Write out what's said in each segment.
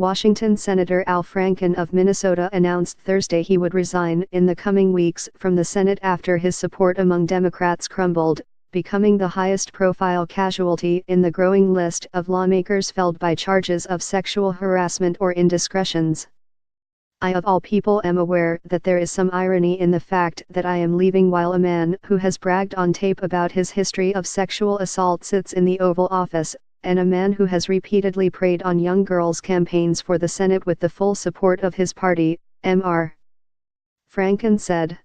Washington Senator Al Franken of Minnesota announced Thursday he would resign in the coming weeks from the Senate after his support among Democrats crumbled, becoming the highest-profile casualty in the growing list of lawmakers felled by charges of sexual harassment or indiscretions. I of all people am aware that there is some irony in the fact that I am leaving while a man who has bragged on tape about his history of sexual assault sits in the Oval Office, and a man who has repeatedly preyed on young girls' campaigns for the Senate with the full support of his party, Mr. Franken said.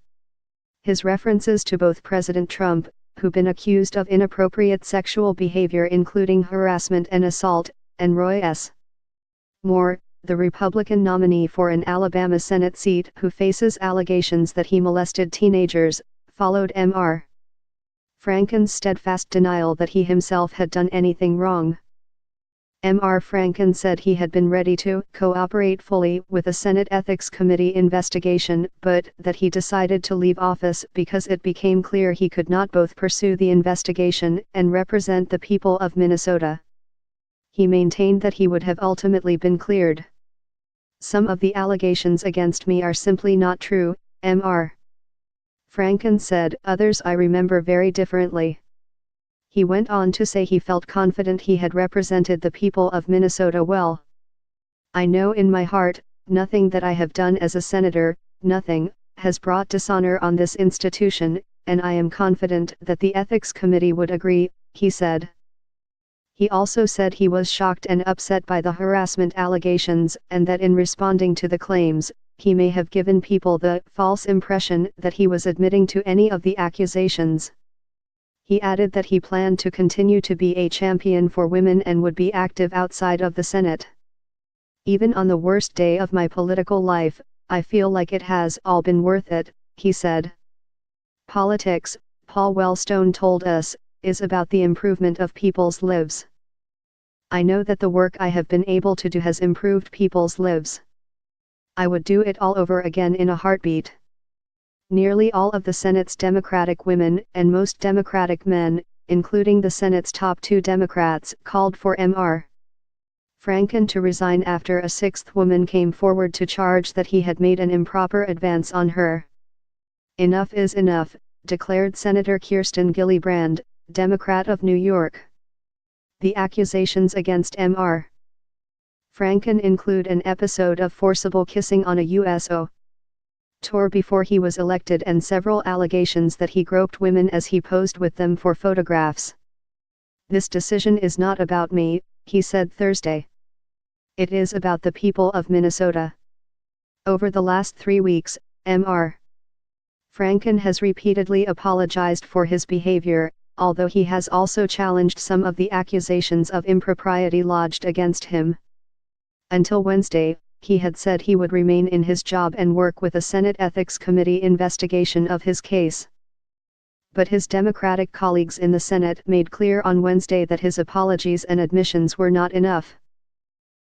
His references to both President Trump, who been accused of inappropriate sexual behavior including harassment and assault, and Roy S. Moore, the Republican nominee for an Alabama Senate seat who faces allegations that he molested teenagers, followed Mr. Franken's steadfast denial that he himself had done anything wrong. Mr. Franken said he had been ready to cooperate fully with a Senate Ethics Committee investigation but that he decided to leave office because it became clear he could not both pursue the investigation and represent the people of Minnesota. He maintained that he would have ultimately been cleared. Some of the allegations against me are simply not true, Mr. Franken said. Others I remember very differently. He went on to say he felt confident he had represented the people of Minnesota well. I know in my heart, nothing that I have done as a senator, nothing, has brought dishonor on this institution, and I am confident that the Ethics Committee would agree, he said. He also said he was shocked and upset by the harassment allegations and that in responding to the claims, he may have given people the false impression that he was admitting to any of the accusations. He added that he planned to continue to be a champion for women and would be active outside of the Senate. Even on the worst day of my political life, I feel like it has all been worth it, he said. Politics, Paul Wellstone told us, is about the improvement of people's lives. I know that the work I have been able to do has improved people's lives. I would do it all over again in a heartbeat. Nearly all of the Senate's Democratic women and most Democratic men, including the Senate's top 2 Democrats, called for Mr. Franken to resign after a 6th woman came forward to charge that he had made an improper advance on her. Enough is enough, declared Senator Kirsten Gillibrand, Democrat of New York. The accusations against Mr. Franken include an episode of forcible kissing on a USO tour before he was elected and several allegations that he groped women as he posed with them for photographs. This decision is not about me, he said Thursday. It is about the people of Minnesota. Over the last 3 weeks, Mr. Franken has repeatedly apologized for his behavior, although he has also challenged some of the accusations of impropriety lodged against him. Until Wednesday, he had said he would remain in his job and work with a Senate Ethics Committee investigation of his case. But his Democratic colleagues in the Senate made clear on Wednesday that his apologies and admissions were not enough.